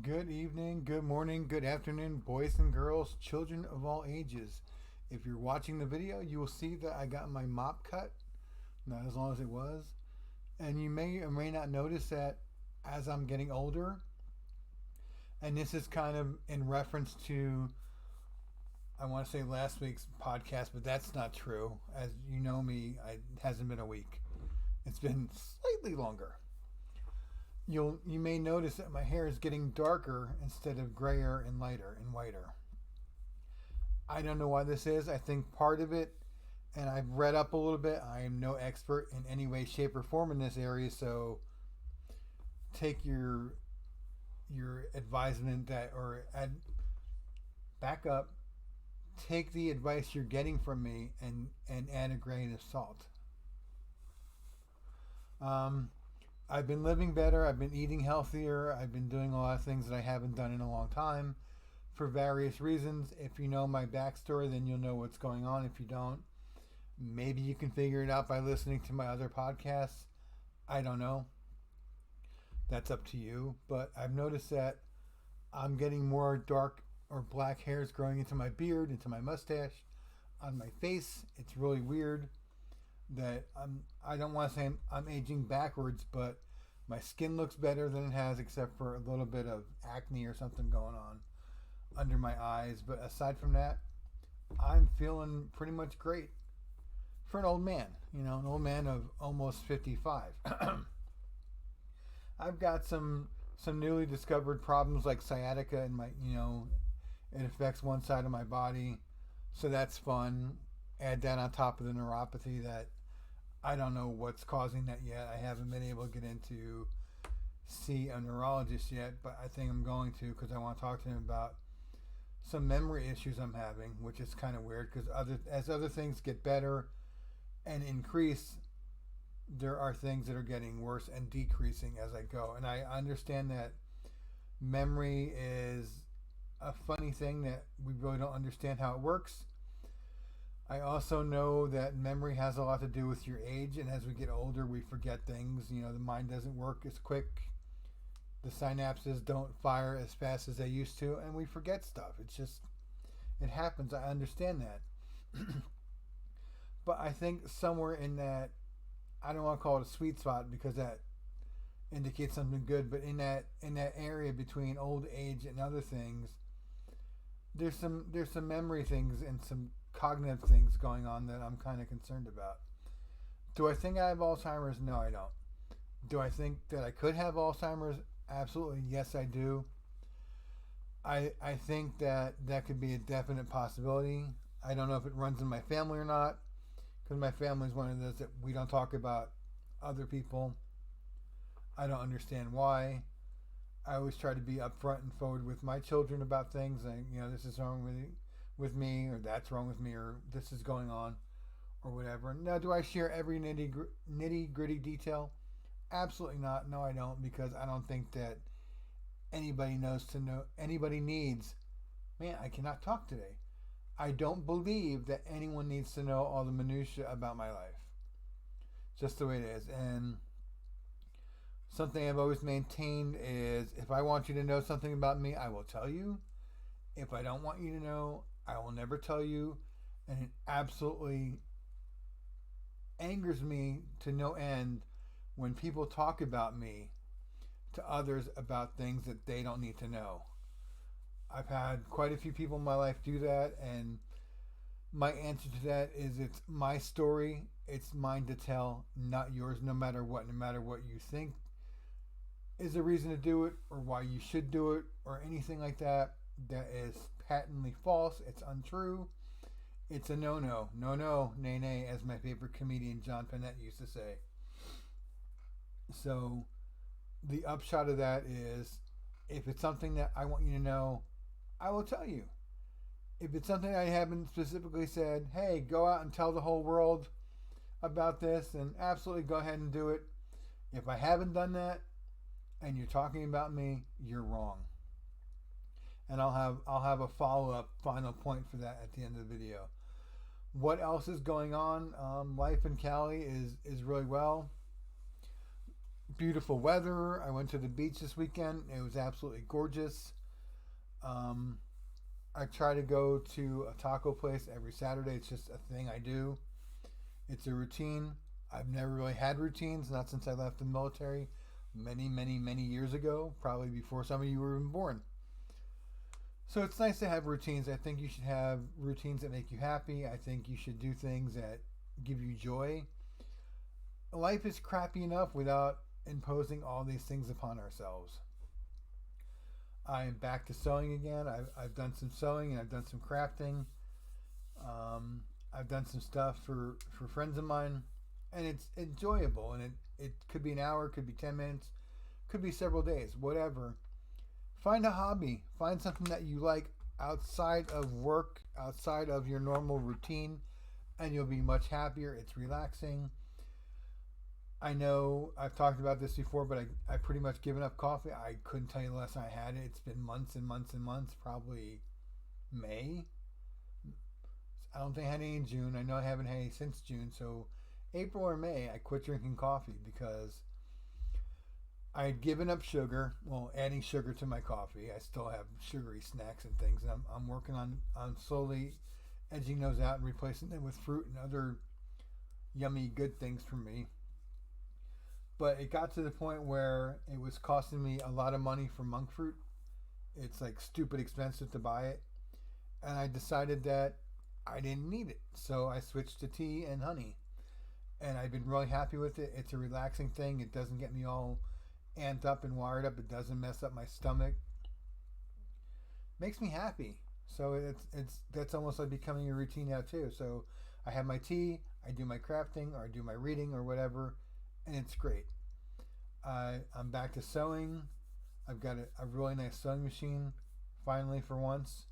Good evening, good morning, good afternoon, boys and girls, children of all ages. If you're watching the video, you will see that I got my mop cut, not as long as it was. And you may or may not notice that as I'm getting older, and this is kind of in reference to, I want to say last week's podcast, but that's not true. As you know me, it hasn't been a week, it's been slightly longer. You may notice that my hair is getting darker instead of grayer and lighter and whiter. I don't know why this is. I think part of it, and I've read up a little bit. I am no expert in any way, shape, or form in this area, so take your advisement that back up. Take the advice you're getting from me and add a grain of salt. Um, I've been living better. I've been eating healthier. I've been doing a lot of things that I haven't done in a long time for various reasons. If you know my backstory, then you'll know what's going on. If you don't, maybe you can figure it out by listening to my other podcasts. I don't know. That's up to you. But I've noticed that I'm getting more dark or black hairs growing into my beard, into my mustache, on my face. It's really weird that I don't want to say I'm aging backwards, but my skin looks better than it has, except for a little bit of acne or something going on under my eyes. But aside from that, I'm feeling pretty much great for an old man. An old man of almost 55. I've got some newly discovered problems like sciatica in my it affects one side of my body, so that's fun. Add that on top of the neuropathy that I don't know what's causing that yet. I haven't been able to get into see a neurologist yet, but I think I'm going to because I want to talk to him about some memory issues I'm having, which is kind of weird because as other things get better and increase, there are things that are getting worse and decreasing as I go. And I understand that memory is a funny thing that we really don't understand how it works. I also know that memory has a lot to do with your age, and as we get older, we forget things. The mind doesn't work as quick. The synapses don't fire as fast as they used to, and we forget stuff. It happens. I understand that. But I think somewhere in that, I don't want to call it a sweet spot because that indicates something good, but in that area between old age and other things, there's some memory things and some cognitive things going on that I'm kind of concerned about. Do I think I have Alzheimer's? No, I don't. Do I think that I could have Alzheimer's? Absolutely, yes, I do. I think that could be a definite possibility. I don't know if it runs in my family or not, because my family is one of those that we don't talk about other people. I don't understand why. I always try to be upfront and forward with my children about things. Like, this is wrong with me, or that's wrong with me, or this is going on, or whatever. Now, do I share every nitty gritty detail? Absolutely not. No, I don't, because I don't think that anybody needs. Man, I cannot talk today. I don't believe that anyone needs to know all the minutia about my life. Just the way it is. And something I've always maintained is if I want you to know something about me, I will tell you. If I don't want you to know, I will never tell you. And it absolutely angers me to no end when people talk about me to others about things that they don't need to know. I've had quite a few people in my life do that, and my answer to that is it's my story. It's mine to tell, not yours, no matter what you think is the reason to do it or why you should do it or anything like that. That is patently false. It's untrue. It's a no-no. No, nay, nay, as my favorite comedian John Panette used to say. So the upshot of that is if it's something that I want you to know, I will tell you. If it's something I haven't specifically said, hey, go out and tell the whole world about this, and absolutely go ahead and do it. If I haven't done that and you're talking about me, you're wrong. And I'll have a follow-up final point for that at the end of the video. What else is going on? Life in Cali is really well. beautiful weather. I went to the beach this weekend. It was absolutely gorgeous. Um, I try to go to a taco place every Saturday. It's just a thing I do. It's a routine. I've never really had routines, not since I left the military many, many, many years ago, probably before some of you were even born. So it's nice to have routines. I think you should have routines that make you happy. I think you should do things that give you joy. Life is crappy enough without imposing all these things upon ourselves. I am back to sewing again. I've done some sewing and I've done some crafting. I've done some stuff for friends of mine, and it's enjoyable. And it could be an hour, could be 10 minutes, could be several days, whatever. Find a hobby. Find something that you like outside of work, outside of your normal routine, and you'll be much happier. It's relaxing. I know I've talked about this before, but I pretty much given up coffee. I couldn't tell you the last time I had it. It's been months and months and months, probably May. I don't think I had any in June. I know I haven't had any since June. So April or May, I quit drinking coffee because I had given up sugar. Well, adding sugar to my coffee. I still have sugary snacks and things. And I'm working on slowly edging those out and replacing them with fruit and other yummy good things for me. But it got to the point where it was costing me a lot of money for monk fruit. It's like stupid expensive to buy it. And I decided that I didn't need it. So I switched to tea and honey. And I've been really happy with it. It's a relaxing thing. It doesn't get me all amped up and wired up. It doesn't mess up my stomach. Makes me happy. So it's that's almost like becoming a routine now too. So I have my tea, I do my crafting, or I do my reading or whatever, and it's great. I'm back to sewing. I've got a really nice sewing machine, finally for once.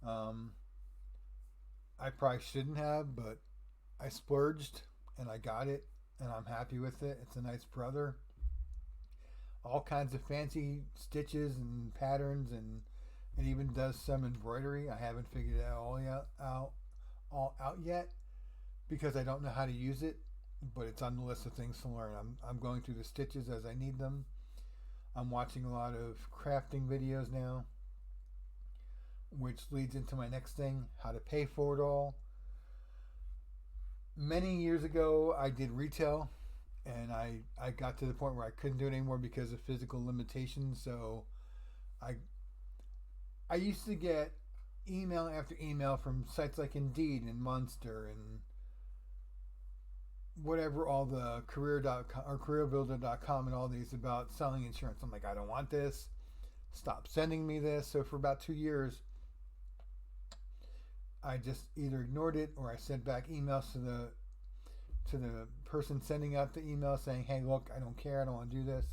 I probably shouldn't have, but I splurged and I got it, and I'm happy with it. It's a nice Brother. All kinds of fancy stitches and patterns, and it even does some embroidery. I haven't figured it all out yet because I don't know how to use it, but it's on the list of things to learn. I'm going through the stitches as I need them. I'm watching a lot of crafting videos now, which leads into my next thing, how to pay for it all. Many years ago, I did retail, and I got to the point where I couldn't do it anymore because of physical limitations. So I used to get email after email from sites like Indeed and Monster and whatever, all the career.com or careerbuilder.com and all these about selling insurance. I'm like, I don't want this. Stop sending me this. So for about 2 years, I just either ignored it or I sent back emails to the person sending out the email saying, hey, look, I don't care. I don't want to do this.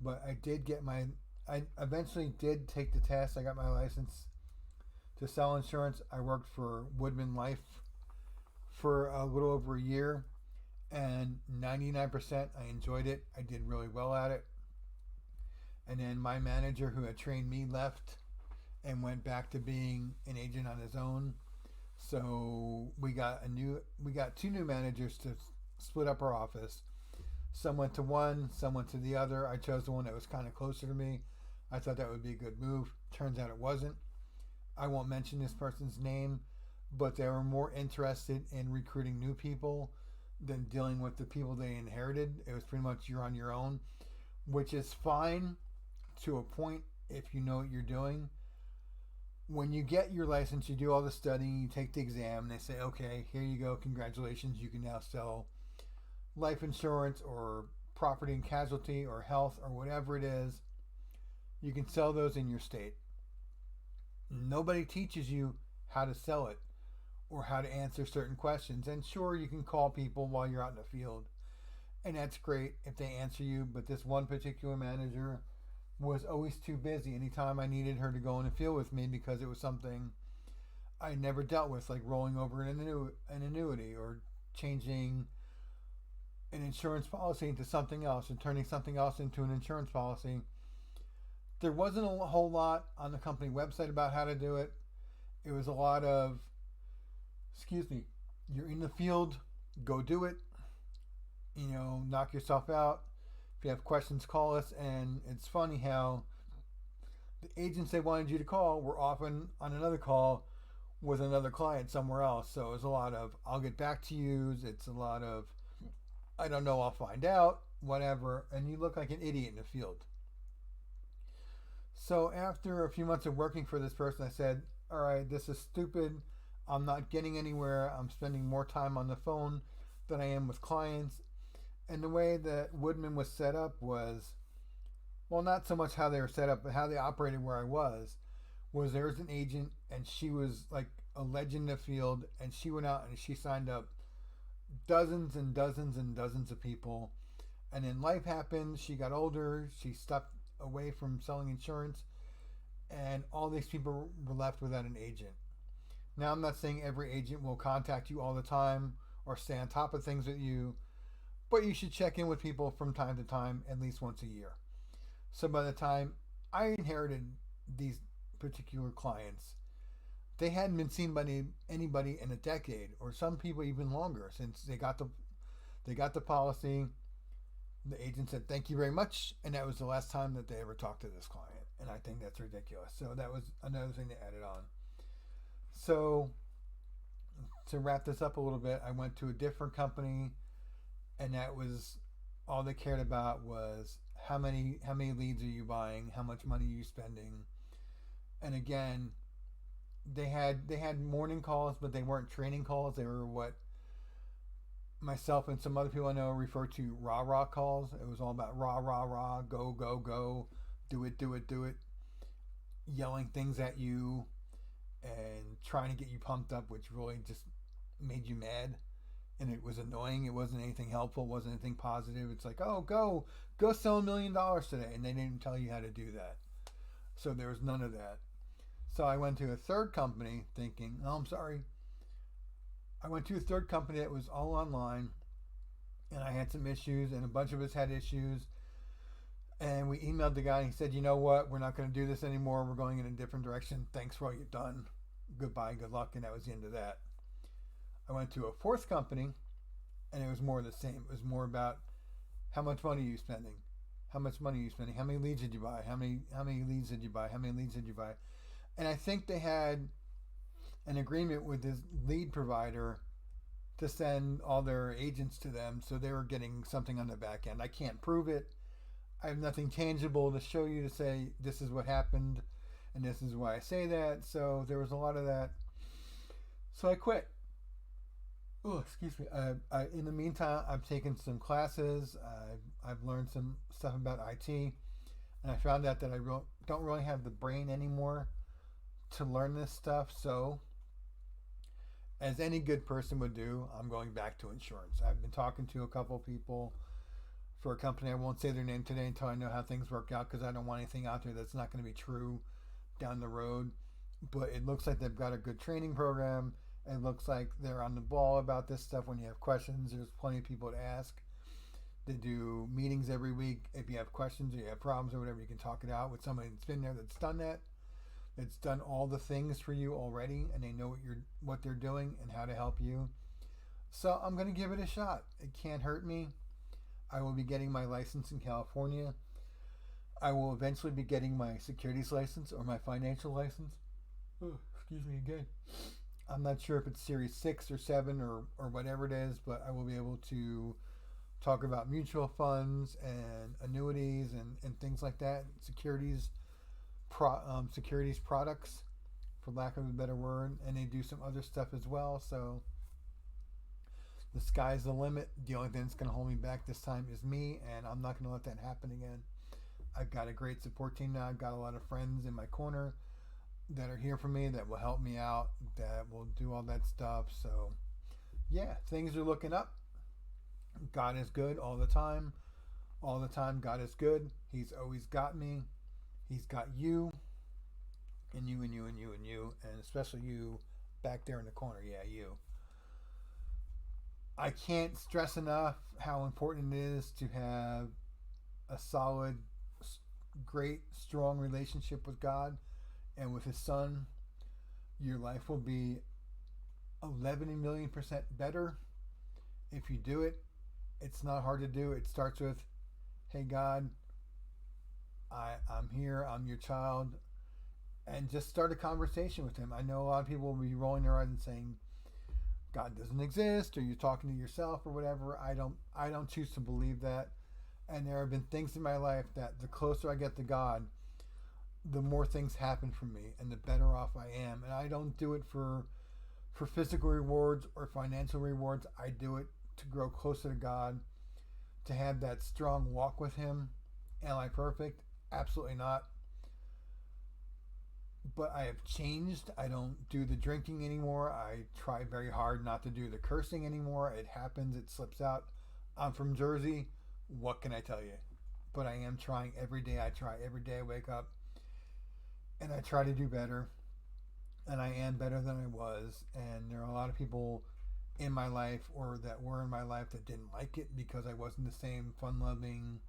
But I eventually did take the test. I got my license to sell insurance. I worked for Woodman Life for a little over a year, and 99% I enjoyed it. I did really well at it. And then my manager who had trained me left and went back to being an agent on his own. So we got two new managers to split up our office. Some went to one, some went to the other. I chose the one that was kind of closer to me. I thought that would be a good move. Turns out it wasn't. I won't mention this person's name, but they were more interested in recruiting new people than dealing with the people they inherited. It was pretty much you're on your own, which is fine to a point if you know what you're doing. When you get your license, you do all the studying, you take the exam, and they say, okay, here you go, congratulations, you can now sell life insurance or property and casualty or health or whatever it is. You can sell those in your state. Nobody teaches you how to sell it or how to answer certain questions. And sure, you can call people while you're out in the field, and that's great if they answer you, but this one particular manager was always too busy anytime I needed her to go in the field with me because it was something I never dealt with, like rolling over an annuity or changing an insurance policy into something else and turning something else into an insurance policy. There wasn't a whole lot on the company website about how to do it. It was a lot of, you're in the field, go do it. Knock yourself out. If you have questions, call us. And it's funny how the agents they wanted you to call were often on another call with another client somewhere else. So it's a lot of, I'll get back to you. It's a lot of, I don't know, I'll find out, whatever. And you look like an idiot in the field. So after a few months of working for this person, I said, all right, this is stupid. I'm not getting anywhere. I'm spending more time on the phone than I am with clients. And the way that Woodman was set up was, well, not so much how they were set up, but how they operated where I was there was an agent, and she was like a legend in the field, and she went out and she signed up dozens and dozens and dozens of people. And then life happened. She got older. She stepped away from selling insurance, and all these people were left without an agent. Now, I'm not saying every agent will contact you all the time or stay on top of things with you, but you should check in with people from time to time, at least once a year. So by the time I inherited these particular clients, they hadn't been seen by anybody in a decade, or some people even longer, since they got the policy. The agent said, thank you very much, and that was the last time that they ever talked to this client. And I think that's ridiculous. So that was another thing they added on. So to wrap this up a little bit, I went to a different company, and that was all they cared about was how many leads are you buying, how much money are you spending. And again, they had morning calls, but they weren't training calls. They were what myself and some other people I know refer to rah calls. It was all about rah, go, go, go, do it, yelling things at you and trying to get you pumped up, which really just made you mad. And it was annoying. It wasn't anything helpful. It wasn't anything positive. It's like, oh, go sell $1 million today. And they didn't tell you how to do that. So there was none of that. So I went to a third company thinking, I went to a third company that was all online, and I had some issues, and a bunch of us had issues. And we emailed the guy, and he said, you know what? We're not going to do this anymore. We're going in a different direction. Thanks for all you've done. Goodbye, good luck. And that was the end of that. I went to a fourth company, and it was more of the same. It was more about how much money are you spending? How much money are you spending? How many leads did you buy? How many leads did you buy? How many leads did you buy? And I think they had an agreement with this lead provider to send all their agents to them, so they were getting something on the back end. I can't prove it. I have nothing tangible to show you to say this is what happened and this is why I say that. So there was a lot of that. So I quit. Oh, excuse me. In the meantime, I've taken some classes. I've learned some stuff about IT, and I found out that I don't really have the brain anymore to learn this stuff. So, as any good person would do, I'm going back to insurance. I've been talking to a couple of people for a company. I won't say their name today until I know how things work out, because I don't want anything out there that's not going to be true down the road. But it looks like they've got a good training program. It looks like they're on the ball about this stuff. When you have questions, there's plenty of people to ask. They do meetings every week. If you have questions or you have problems or whatever, you can talk it out with somebody that's been there, that's done that. It's done all the things for you already, and they know what they're doing and how to help you. So I'm going to give it a shot. It can't hurt me. I will be getting my license in California. I will eventually be getting my securities license or my financial license. Oh, excuse me again. I'm not sure if it's Series 6 or 7 or whatever it is, but I will be able to talk about mutual funds and annuities and things like that, securities products, for lack of a better word, and they do some other stuff as well. So the sky's the limit. The only thing that's going to hold me back this time is me, and I'm not going to let that happen again. I've got a great support team now. I've got a lot of friends in my corner that are here for me, that will help me out, that will do all that stuff. So yeah, things are looking up. God is good all the time. All the time, God is good. He's always got me. He's got you, and you, and you, and you, and you, and especially you back there in the corner. Yeah, you. I can't stress enough how important it is to have a solid, great, strong relationship with God and with His Son. Your life will be 11 million% better, If you do it, it's not hard to do. It starts with, hey God, I'm here, I'm your child, and just start a conversation with him. I know a lot of people will be rolling their eyes and saying, God doesn't exist, or you're talking to yourself or whatever. I don't choose to believe that. And there have been things in my life that the closer I get to God, the more things happen for me and the better off I am. And I don't do it for physical rewards or financial rewards. I do it to grow closer to God, to have that strong walk with him. Am I perfect? Absolutely not. But I have changed. I don't do the drinking anymore. I try very hard not to do the cursing anymore. It happens. It slips out. I'm from Jersey. What can I tell you? But I am trying every day. I try every day. I wake up and I try to do better. And I am better than I was. And there are a lot of people in my life, or that were in my life, that didn't like it because I wasn't the same fun-loving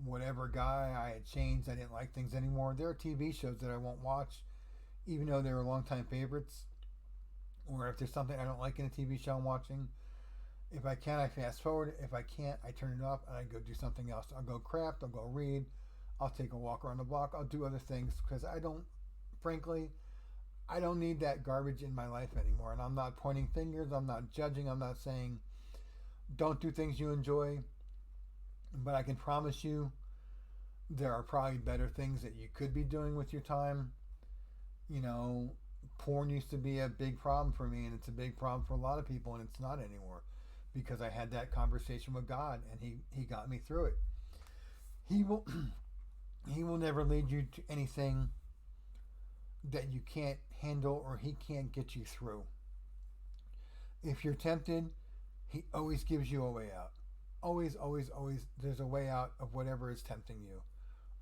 whatever guy. I had changed. I didn't like things anymore. There are TV shows that I won't watch, even though they were longtime favorites. Or if there's something I don't like in a TV show I'm watching, if I can, I fast forward. If I can't, I turn it off and I go do something else. I'll go craft. I'll go read. I'll take a walk around the block. I'll do other things because frankly, I don't need that garbage in my life anymore. And I'm not pointing fingers. I'm not judging. I'm not saying don't do things you enjoy. But I can promise you there are probably better things that you could be doing with your time. Porn used to be a big problem for me, and it's a big problem for a lot of people, and it's not anymore because I had that conversation with God, and he got me through it. He will never lead you to anything that you can't handle or he can't get you through. If you're tempted, he always gives you a way out. Always, always, always, there's a way out of whatever is tempting you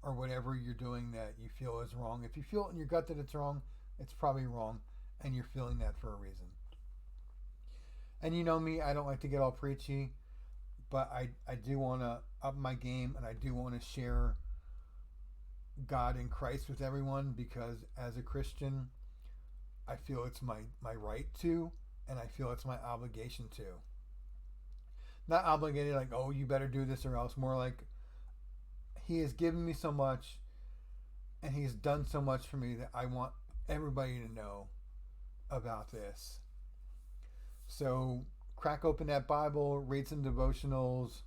or whatever you're doing that you feel is wrong. If you feel in your gut that it's wrong, it's probably wrong, and you're feeling that for a reason. And you know me, I don't like to get all preachy, but I do want to up my game, and I do want to share God in Christ with everyone, because as a Christian, I feel it's my right to, and I feel it's my obligation to. Not obligated like, oh, you better do this or else. More like, he has given me so much and he's done so much for me that I want everybody to know about this. So crack open that Bible, read some devotionals,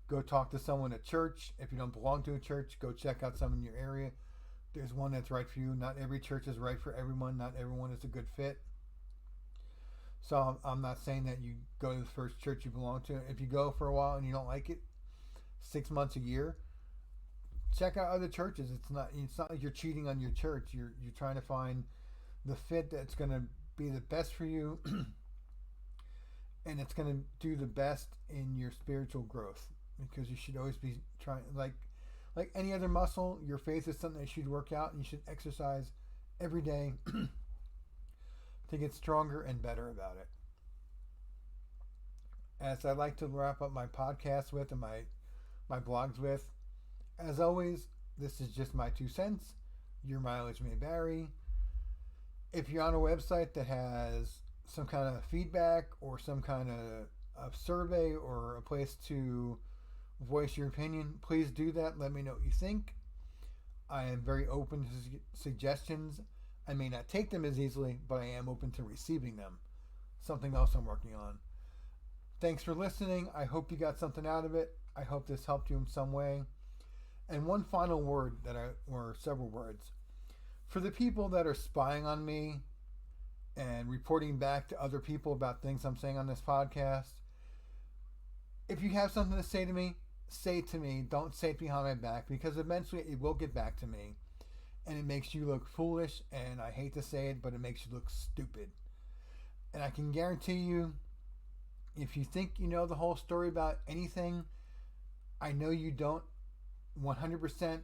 go talk to someone at church. If you don't belong to a church, go check out some in your area. There's one that's right for you. Not every church is right for everyone. Not everyone is a good fit. So I'm not saying that you go to the first church you belong to. If you go for a while and you don't like it, 6 months, a year, check out other churches. It's not like you're cheating on your church. You're trying to find the fit that's going to be the best for you, and it's going to do the best in your spiritual growth. Because you should always be trying, like any other muscle, your faith is something that you should work out and you should exercise every day to get stronger and better about it. As I like to wrap up my podcast with and my blogs with, as always, this is just my 2 cents. Your mileage may vary. If you're on a website that has some kind of feedback or some kind of survey or a place to voice your opinion, please do that. Let me know what you think. I am very open to suggestions. I may not take them as easily, but I am open to receiving them. Something else I'm working on. Thanks for listening. I hope you got something out of it. I hope this helped you in some way. And one final word or several words. For the people that are spying on me and reporting back to other people about things I'm saying on this podcast, if you have something to say to me, say it to me. Don't say it behind my back, because eventually it will get back to me. And it makes you look foolish, and I hate to say it, but it makes you look stupid. And I can guarantee you, if you think you know the whole story about anything, I know you don't. 100%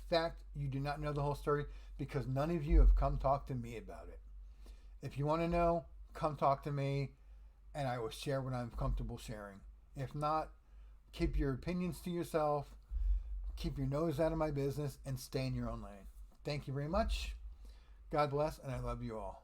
fact, you do not know the whole story, because none of you have come talk to me about it. If you want to know, come talk to me, and I will share what I'm comfortable sharing. If not, keep your opinions to yourself, keep your nose out of my business, and stay in your own lane. Thank you very much. God bless, and I love you all.